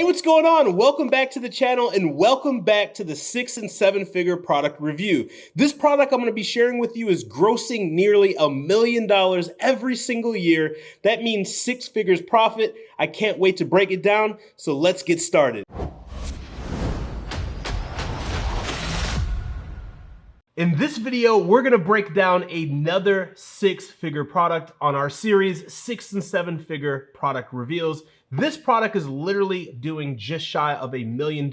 Hey, what's going on? Welcome back to the channel and welcome back to the 6 and 7 figure product review. This product I'm going to be sharing with you is grossing nearly $1 million every single year. That means 6 figures profit. I can't wait to break it down, so let's get started. In this video, we're going to break down another 6-figure product on our series 6 and 7 figure product reveals. This product is literally doing just shy of $1 million.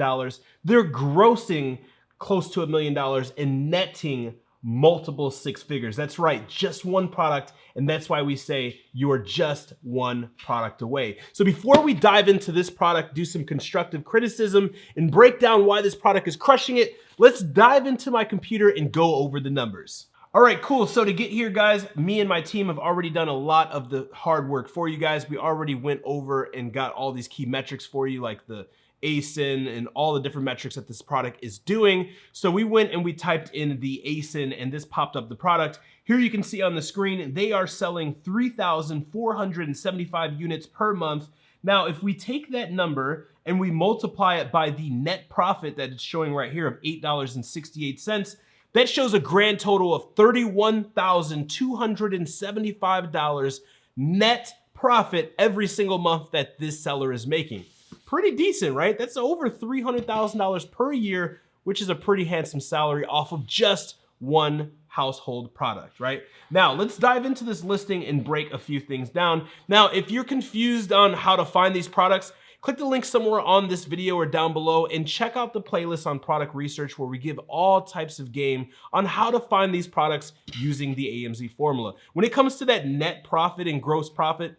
They're grossing close to $1 million and netting multiple 6 figures. That's right, just one product, and that's why we say you are just one product away. So before we dive into this product, do some constructive criticism and break down why this product is crushing it, let's dive into my computer and go over the numbers. All right, cool. So to get here, guys, me and my team have already done a lot of the hard work for you guys. We already went over and got all these key metrics for you, like the ASIN and all the different metrics that this product is doing. So we went and we typed in the ASIN and this popped up the product. Here you can see on the screen, they are selling 3,475 units per month. Now, if we take that number and we multiply it by the net profit that it's showing right here of $8.68, that shows a grand total of $31,275 net profit every single month that this seller is making. Pretty decent, right? That's over $300,000 per year, which is a pretty handsome salary off of just one household product, right? Now, let's dive into this listing and break a few things down. Now, if you're confused on how to find these products, click the link somewhere on this video or down below and check out the playlist on product research where we give all types of game on how to find these products using the AMZ formula. When it comes to that net profit and gross profit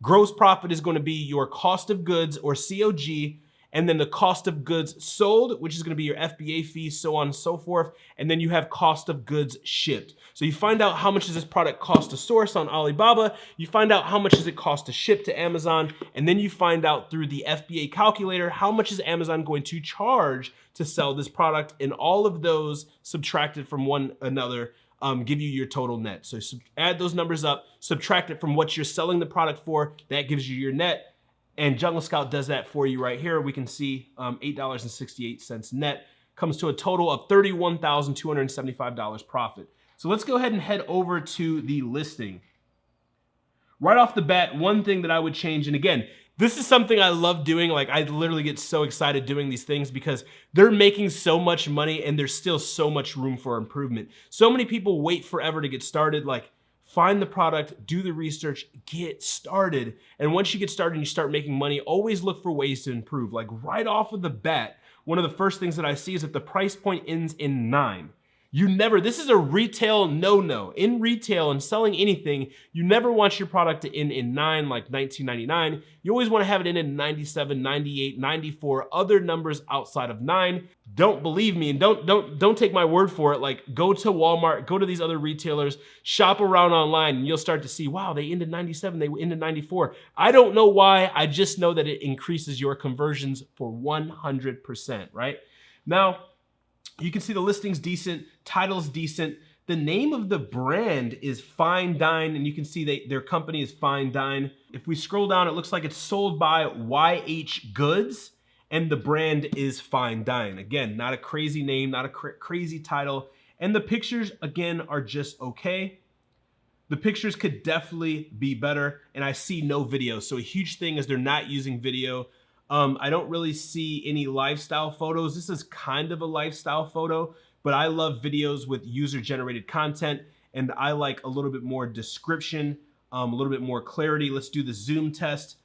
is going to be your cost of goods or COG, and then the cost of goods sold, which is going to be your FBA fee, so on and so forth. And then you have cost of goods shipped. So you find out how much does this product cost to source on Alibaba, you find out how much does it cost to ship to Amazon, and then you find out through the FBA calculator how much is Amazon going to charge to sell this product, and all of those subtracted from one another give you your total net. So add those numbers up, subtract it from what you're selling the product for, that gives you your net. And Jungle Scout does that for you right here. We can see $8.68 net comes to a total of $31,275 profit. So let's go ahead and head over to the listing. Right off the bat, one thing that I would change, and again, this is something I love doing. Like, I literally get so excited doing these things because they're making so much money and there's still so much room for improvement. So many people wait forever to get started. Like, find the product, do the research, get started. And once you get started and you start making money, always look for ways to improve. Like right off of the bat, one of the first things that I see is that the price point ends in 9. This is a retail no-no. In retail and selling anything, you never want your product to end in 9 like $19.99. You always want to have it end in 97, 98, 94, other numbers outside of 9. Don't believe me and don't take my word for it. Like, go to Walmart, go to these other retailers, shop around online, and you'll start to see, wow, they ended 97, they ended 94. I don't know why, I just know that it increases your conversions for 100%, right? Now, you can see the listing's decent, title's decent. The name of the brand is Fine Dine, and you can see their company is Fine Dine. If we scroll down, it looks like it's sold by YH Goods, and the brand is Fine Dine. Again, not a crazy name, not a crazy title. And the pictures, again, are just okay. The pictures could definitely be better, and I see no video. So a huge thing is they're not using video. I don't really see any lifestyle photos. This is kind of a lifestyle photo, but I love videos with user-generated content, and I like a little bit more description, a little bit more clarity. Let's do the zoom test.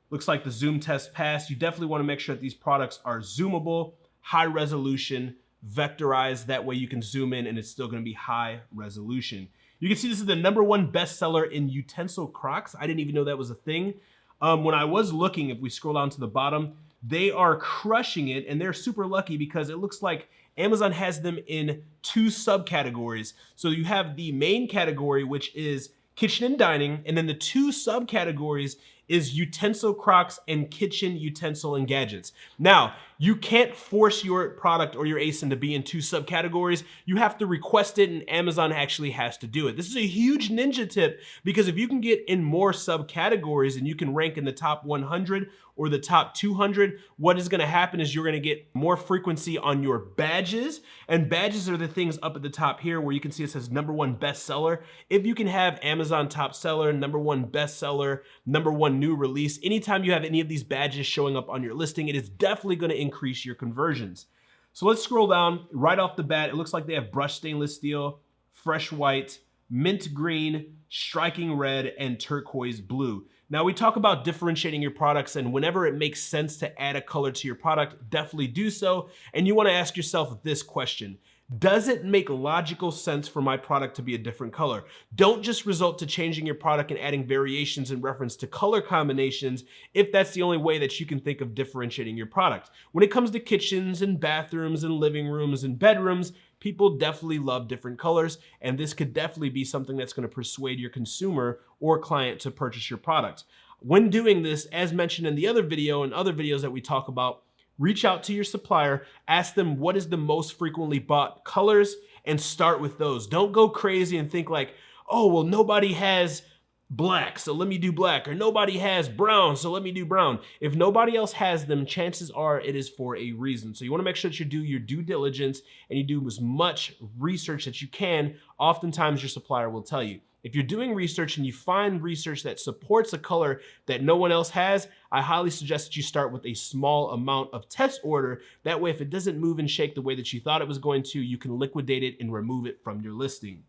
Looks like the zoom test passed. You definitely want to make sure that these products are zoomable, high resolution, vectorized. That way you can zoom in and it's still going to be high resolution. You can see this is the #1 bestseller in utensil Crocs. I didn't even know that was a thing. When I was looking, if we scroll down to the bottom, they are crushing it, and they're super lucky because it looks like Amazon has them in 2 subcategories. So you have the main category, which is kitchen and dining, and then the 2 subcategories is utensil Crocs and kitchen utensil and gadgets. Now, you can't force your product or your ASIN to be in 2 subcategories. You have to request it, and Amazon actually has to do it. This is a huge ninja tip, because if you can get in more subcategories and you can rank in the top 100 or the top 200, what is gonna happen is you're gonna get more frequency on your badges, and badges are the things up at the top here where you can see it says #1 bestseller. If you can have Amazon top seller, #1 bestseller, #1 new release, anytime you have any of these badges showing up on your listing, it is definitely gonna increase your conversions. So let's scroll down. Right off the bat, it looks like they have brushed stainless steel, fresh white, mint green, striking red, and turquoise blue. Now, we talk about differentiating your products, and whenever it makes sense to add a color to your product, definitely do so. And you want to ask yourself this question: does it make logical sense for my product to be a different color? Don't just resort to changing your product and adding variations in reference to color combinations if that's the only way that you can think of differentiating your product. When it comes to kitchens and bathrooms and living rooms and bedrooms, people definitely love different colors, and this could definitely be something that's going to persuade your consumer or client to purchase your product. When doing this, as mentioned in the other video and other videos that we talk about, reach out to your supplier, ask them what is the most frequently bought colors, and start with those. Don't go crazy and think like, oh, well, nobody has black, so let me do black, or nobody has brown, so let me do brown. If nobody else has them, chances are it is for a reason. So you want to make sure that you do your due diligence and you do as much research that you can. Oftentimes your supplier will tell you. If you're doing research and you find research that supports a color that no one else has, I highly suggest that you start with a small amount of test order. That way, if it doesn't move and shake the way that you thought it was going to, you can liquidate it and remove it from your listing.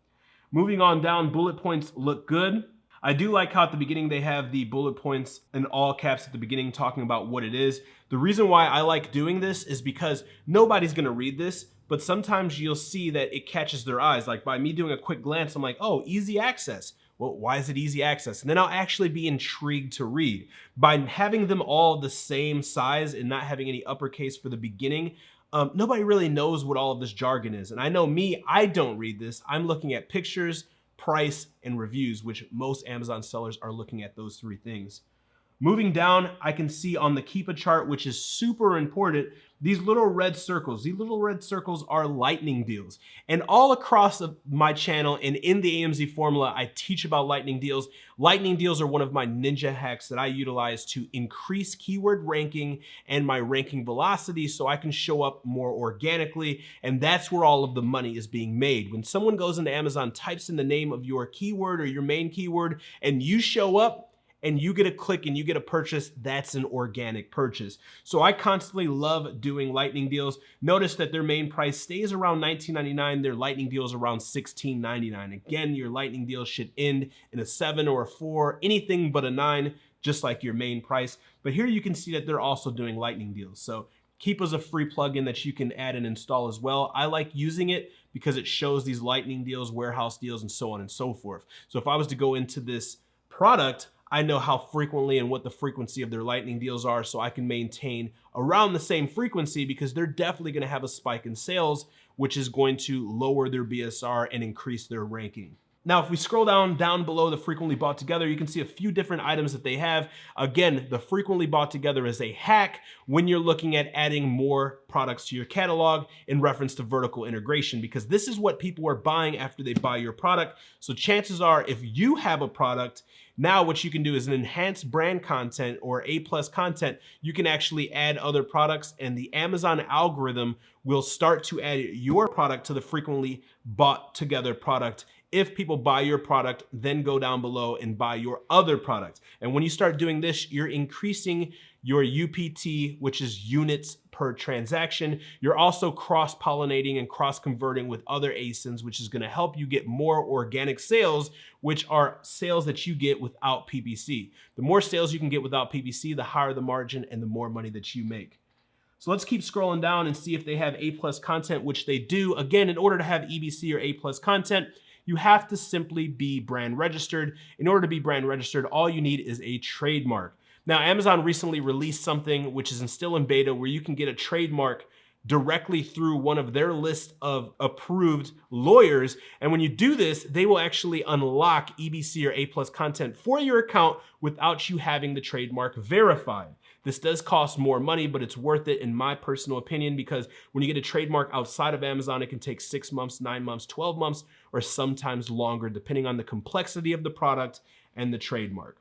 Moving on down, bullet points look good. I do like how at the beginning they have the bullet points in all caps at the beginning talking about what it is. The reason why I like doing this is because nobody's gonna read this, but sometimes you'll see that it catches their eyes. Like by me doing a quick glance, I'm like, oh, easy access. Well, why is it easy access? And then I'll actually be intrigued to read. By having them all the same size and not having any uppercase for the beginning, nobody really knows what all of this jargon is. And I know me, I don't read this. I'm looking at pictures, price, and reviews, which most Amazon sellers are looking at those 3 things. Moving down, I can see on the Keepa chart, which is super important, these little red circles. These little red circles are lightning deals. And all across my channel and in the AMZ formula, I teach about lightning deals. Lightning deals are one of my ninja hacks that I utilize to increase keyword ranking and my ranking velocity so I can show up more organically. And that's where all of the money is being made. When someone goes into Amazon, types in the name of your keyword or your main keyword, and you show up, and you get a click and you get a purchase, that's an organic purchase. So I constantly love doing lightning deals. Notice that their main price stays around $19.99. Their lightning deals around $16.99. Again, your lightning deal should end in a 7 or a 4, anything but a 9, just like your main price. But here you can see that they're also doing lightning deals. So Keepa's a free plugin that you can add and install as well. I like using it because it shows these lightning deals, warehouse deals, and so on and so forth. So if I was to go into this product, I know how frequently and what the frequency of their lightning deals are, so I can maintain around the same frequency because they're definitely going to have a spike in sales, which is going to lower their BSR and increase their ranking. Now, if we scroll down below the frequently bought together, you can see a few different items that they have. Again, the frequently bought together is a hack when you're looking at adding more products to your catalog in reference to vertical integration, because this is what people are buying after they buy your product. So chances are, if you have a product, now what you can do is an enhanced brand content or A+ content, you can actually add other products, and the Amazon algorithm will start to add your product to the frequently bought together product. If people buy your product, then go down below and buy your other product. And when you start doing this, you're increasing your UPT, which is units per transaction. You're also cross-pollinating and cross-converting with other ASINs, which is gonna help you get more organic sales, which are sales that you get without PPC. The more sales you can get without PPC, the higher the margin and the more money that you make. So let's keep scrolling down and see if they have A+ content, which they do. Again, in order to have EBC or A+ content, you have to simply be brand registered. In order to be brand registered, all you need is a trademark. Now, Amazon recently released something which is still in beta where you can get a trademark directly through one of their list of approved lawyers. And when you do this, they will actually unlock EBC or A+ content for your account without you having the trademark verified. This does cost more money, but it's worth it in my personal opinion, because when you get a trademark outside of Amazon, it can take 6 months, 9 months, 12 months, or sometimes longer, depending on the complexity of the product and the trademark.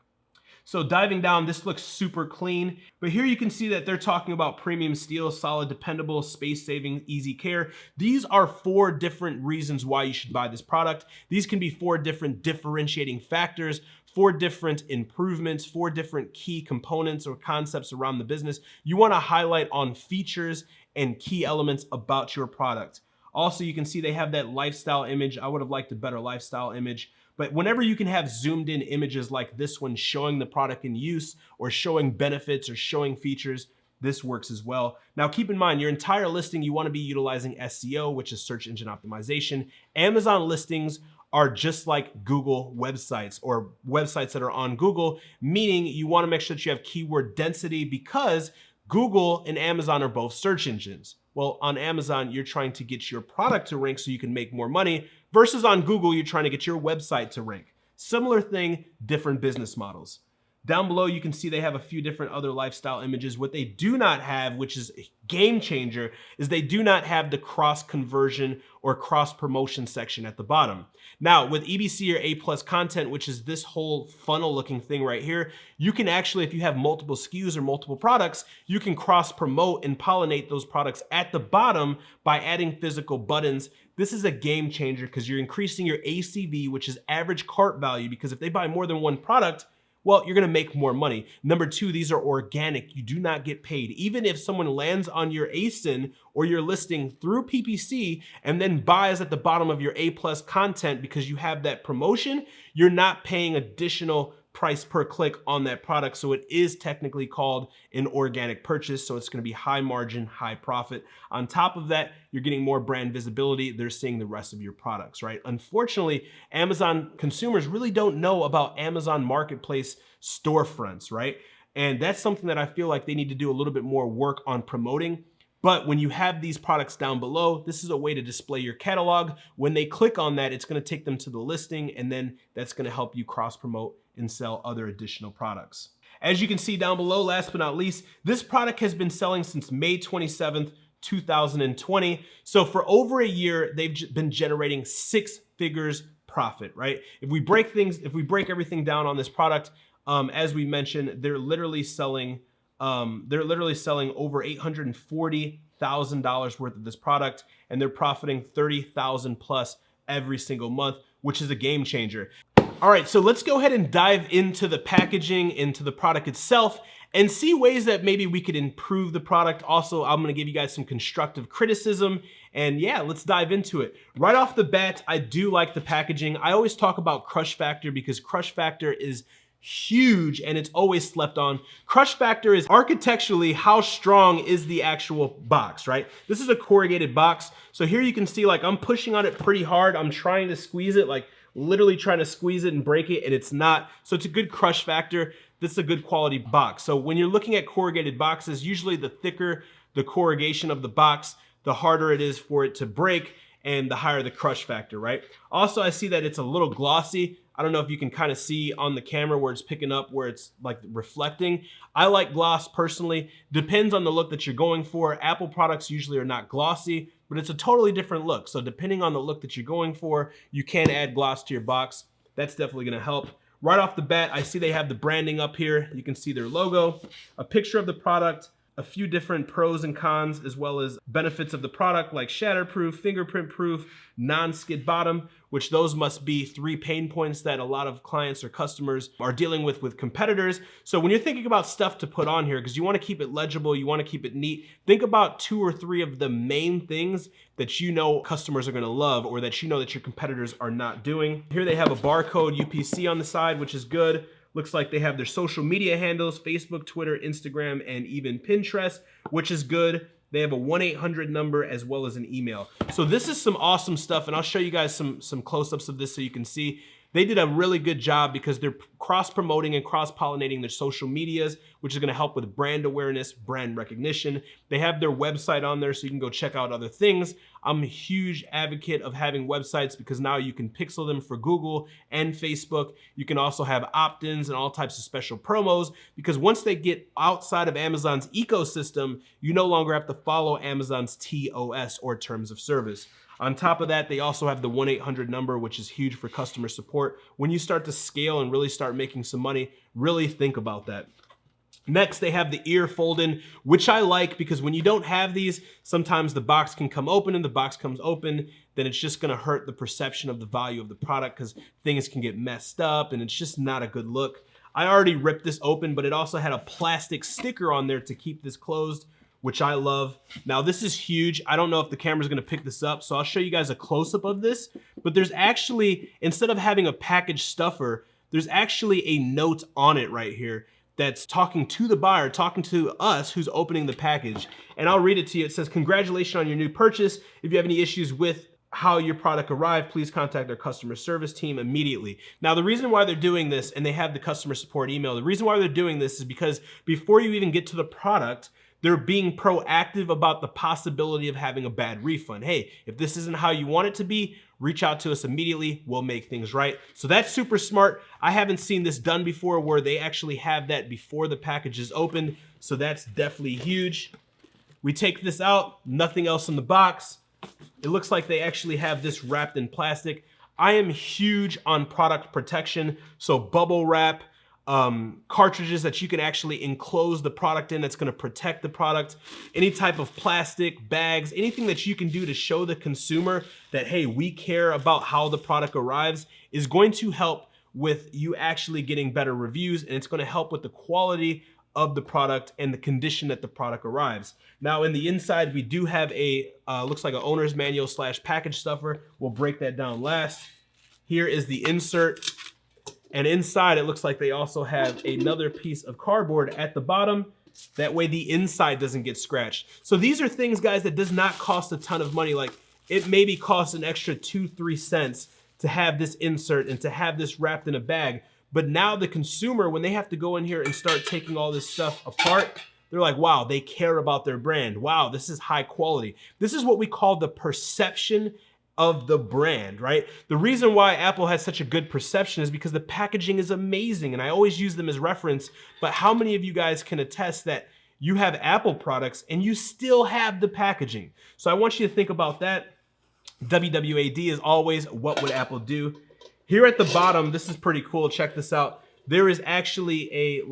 So diving down, this looks super clean, but here you can see that they're talking about premium steel, solid, dependable, space-saving, easy care. These are 4 different reasons why you should buy this product. These can be 4 different differentiating factors, 4 different improvements, 4 different key components or concepts around the business. You want to highlight on features and key elements about your product. Also, you can see they have that lifestyle image. I would have liked a better lifestyle image. But whenever you can have zoomed in images like this one showing the product in use or showing benefits or showing features, this works as well. Now keep in mind, your entire listing, you want to be utilizing SEO, which is search engine optimization. Amazon listings are just like Google websites or websites that are on Google, meaning you want to make sure that you have keyword density, because Google and Amazon are both search engines. Well, on Amazon, you're trying to get your product to rank so you can make more money, versus on Google, you're trying to get your website to rank. Similar thing, different business models. Down below, you can see they have a few different other lifestyle images. What they do not have, which is a game changer, is they do not have the cross conversion or cross promotion section at the bottom. Now, with EBC or A+ content, which is this whole funnel looking thing right here, you can actually, if you have multiple SKUs or multiple products, you can cross promote and pollinate those products at the bottom by adding physical buttons. This is a game changer because you're increasing your ACV, which is average cart value, because if they buy more than one product, well, you're gonna make more money. Number 2, these are organic. You do not get paid. Even if someone lands on your ASIN or your listing through PPC and then buys at the bottom of your A+ content because you have that promotion, you're not paying additional price per click on that product. So it is technically called an organic purchase. So it's going to be high margin, high profit. On top of that, you're getting more brand visibility. They're seeing the rest of your products, right? Unfortunately, Amazon consumers really don't know about Amazon Marketplace storefronts, right? And that's something that I feel like they need to do a little bit more work on promoting. But when you have these products down below, this is a way to display your catalog. When they click on that, it's going to take them to the listing, and then that's going to help you cross promote and sell other additional products. As you can see down below, last but not least, this product has been selling since May 27th, 2020. So for over a year, they've been generating 6 figures profit, right? If we break everything down on this product, as we mentioned, they're literally selling over $840,000 worth of this product, and they're profiting $30,000 plus every single month, which is a game changer. All right, so let's go ahead and dive into the packaging, into the product itself, and see ways that maybe we could improve the product. Also, I'm gonna give you guys some constructive criticism, and yeah, let's dive into it. Right off the bat, I do like the packaging. I always talk about crush factor because crush factor is huge and it's always slept on. Crush factor is architecturally how strong is the actual box, right? This is a corrugated box. So here you can see, like, I'm pushing on it pretty hard. I'm trying to squeeze it, like literally trying to squeeze it and break it, and it's not. So it's a good crush factor. This is a good quality box. So when you're looking at corrugated boxes, usually the thicker the corrugation of the box, the harder it is for it to break and the higher the crush factor, right? Also, I see that it's a little glossy. I don't know if you can kind of see on the camera where it's picking up, where it's like reflecting. I like gloss personally. Depends on the look that you're going for. Apple products usually are not glossy, but it's a totally different look. So depending on the look that you're going for, you can add gloss to your box. That's definitely gonna help. Right off the bat, I see they have the branding up here. You can see their logo, a picture of the product, a few different pros and cons, as well as benefits of the product like shatterproof, fingerprint proof, non-skid bottom, which those must be 3 pain points that a lot of clients or customers are dealing with competitors. So when you're thinking about stuff to put on here, because you want to keep it legible, you want to keep it neat, think about 2 or 3 of the main things that you know customers are going to love, or that you know that your competitors are not doing. Here they have a barcode UPC on the side, which is good. Looks like they have their social media handles, Facebook, Twitter, Instagram, and even Pinterest, which is good. They have a 1-800 number as well as an email. So this is some awesome stuff, and I'll show you guys some close-ups of this so you can see. They did a really good job because they're cross-promoting and cross-pollinating their social medias, which is gonna help with brand awareness, brand recognition. They have their website on there so you can go check out other things. I'm a huge advocate of having websites because now you can pixel them for Google and Facebook. You can also have opt-ins and all types of special promos, because once they get outside of Amazon's ecosystem, you no longer have to follow Amazon's TOS, or terms of service. On top of that, they also have the 1-800 number, which is huge for customer support. When you start to scale and really start making some money, really think about that. Next, they have the ear fold-in, which I like because when you don't have these, sometimes the box can come open, and the box comes open, then it's just gonna hurt the perception of the value of the product because things can get messed up and it's just not a good look. I already ripped this open, but it also had a plastic sticker on there to keep this closed, which I love. Now this is huge. I don't know if the camera's gonna pick this up, so I'll show you guys a close-up of this, but there's actually, instead of having a package stuffer, there's actually a note on it right here that's talking to the buyer, talking to us who's opening the package. And I'll read it to you. It says, "Congratulations on your new purchase. If you have any issues with how your product arrived, please contact our customer service team immediately." Now, the reason why they're doing this, and they have the customer support email, the reason why they're doing this is because before you even get to the product, they're being proactive about the possibility of having a bad refund. Hey, if this isn't how you want it to be, reach out to us immediately. We'll make things right. So that's super smart. I haven't seen this done before where they actually have that before the package is opened. So that's definitely huge. We take this out, nothing else in the box. It looks like they actually have this wrapped in plastic. I am huge on product protection. So bubble wrap, cartridges that you can actually enclose the product in that's going to protect the product, any type of plastic, bags, anything that you can do to show the consumer that, hey, we care about how the product arrives, is going to help with you actually getting better reviews, and it's going to help with the quality of the product and the condition that the product arrives. Now in the inside, we do have a, looks like an owner's manual / package stuffer. We'll break that down last. Here is the insert. And inside, it looks like they also have another piece of cardboard at the bottom. That way the inside doesn't get scratched. So these are things, guys, that does not cost a ton of money. Like, it maybe costs an extra 2-3 cents to have this insert and to have this wrapped in a bag. But now the consumer, when they have to go in here and start taking all this stuff apart, they're like, wow, they care about their brand. Wow, this is high quality. This is what we call the perception of the brand, right? The reason why Apple has such a good perception is because the packaging is amazing, and I always use them as reference, but how many of you guys can attest that you have Apple products and you still have the packaging? So I want you to think about that. WWAD is always, what would Apple do? Here at the bottom, this is pretty cool, check this out. There is actually a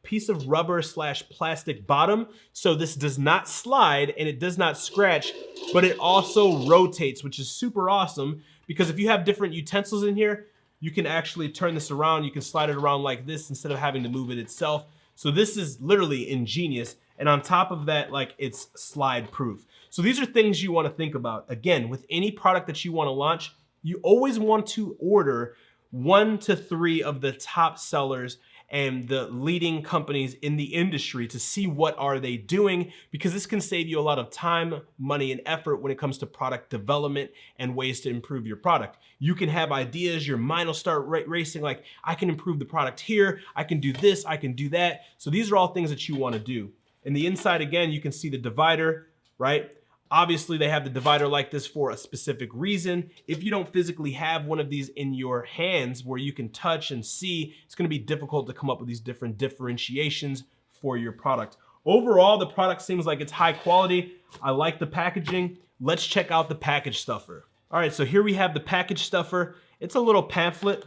piece of rubber / plastic bottom. So this does not slide and it does not scratch, but it also rotates, which is super awesome, because if you have different utensils in here, you can actually turn this around. You can slide it around like this instead of having to move it itself. So this is literally ingenious. And on top of that, it's slide proof. So these are things you want to think about. Again, with any product that you want to launch, you always want to order 1 to 3 of the top sellers and the leading companies in the industry to see what are they doing, because this can save you a lot of time, money, and effort when it comes to product development and ways to improve your product. You can have ideas, your mind will start racing, like, I can improve the product here, I can do this, I can do that. So these are all things that you want to do. In the inside, again, you can see the divider, right? Obviously, they have the divider like this for a specific reason. If you don't physically have one of these in your hands where you can touch and see, it's going to be difficult to come up with these different differentiations for your product. Overall, the product seems like it's high quality. I like the packaging. Let's check out the package stuffer. All right, so here we have the package stuffer. It's a little pamphlet,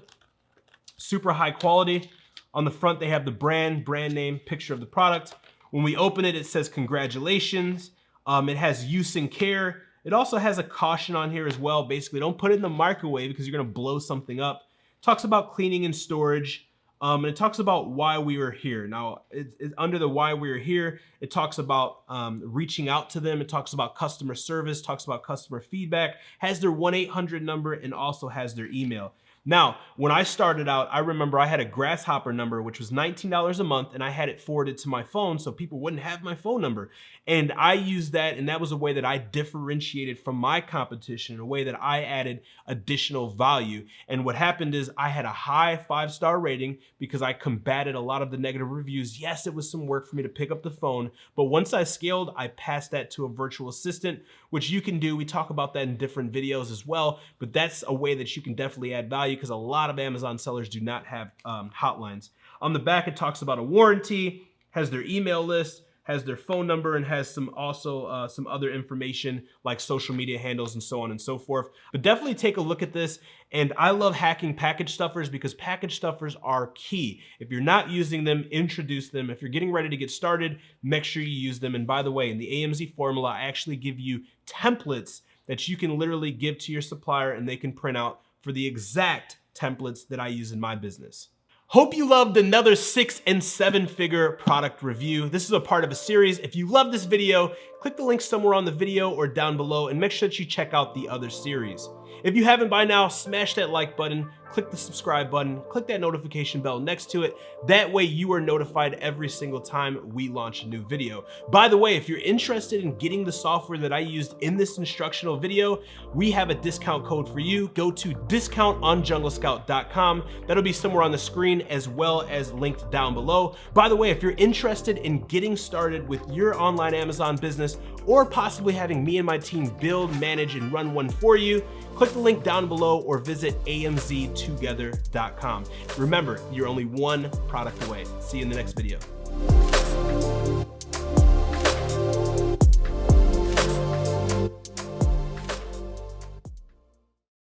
super high quality. On the front, they have the brand name, picture of the product. When we open it, it says congratulations. It has use and care. It also has a caution on here as well. Basically, don't put it in the microwave because you're gonna blow something up. It talks about cleaning and storage. And it talks about why we were here. Now, it's under the why we are here, it talks about reaching out to them. It talks about customer service, talks about customer feedback, has their 1-800 number, and also has their email. Now, when I started out, I remember I had a Grasshopper number, which was $19 a month, and I had it forwarded to my phone so people wouldn't have my phone number. And I used that, and that was a way that I differentiated from my competition, a way that I added additional value. And what happened is I had a high 5-star rating because I combated a lot of the negative reviews. Yes, it was some work for me to pick up the phone, but once I scaled, I passed that to a virtual assistant, which you can do. We talk about that in different videos as well, but that's a way that you can definitely add value because a lot of Amazon sellers do not have hotlines. On the back, it talks about a warranty, has their email list, has their phone number, and has some other information like social media handles and so on and so forth. But definitely take a look at this. And I love hacking package stuffers because package stuffers are key. If you're not using them, introduce them. If you're getting ready to get started, make sure you use them. And by the way, in the AMZ formula, I actually give you templates that you can literally give to your supplier and they can print out for the exact templates that I use in my business. Hope you loved another 6- and 7-figure product review. This is a part of a series. If you love this video, click the link somewhere on the video or down below and make sure that you check out the other series. If you haven't by now, smash that like button, click the subscribe button, click that notification bell next to it. That way you are notified every single time we launch a new video. By the way, if you're interested in getting the software that I used in this instructional video, we have a discount code for you. Go to discountonjunglescout.com. That'll be somewhere on the screen as well as linked down below. By the way, if you're interested in getting started with your online Amazon business or possibly having me and my team build, manage, and run one for you, click the link down below or visit amztogether.com. Remember, you're only one product away. See you in the next video.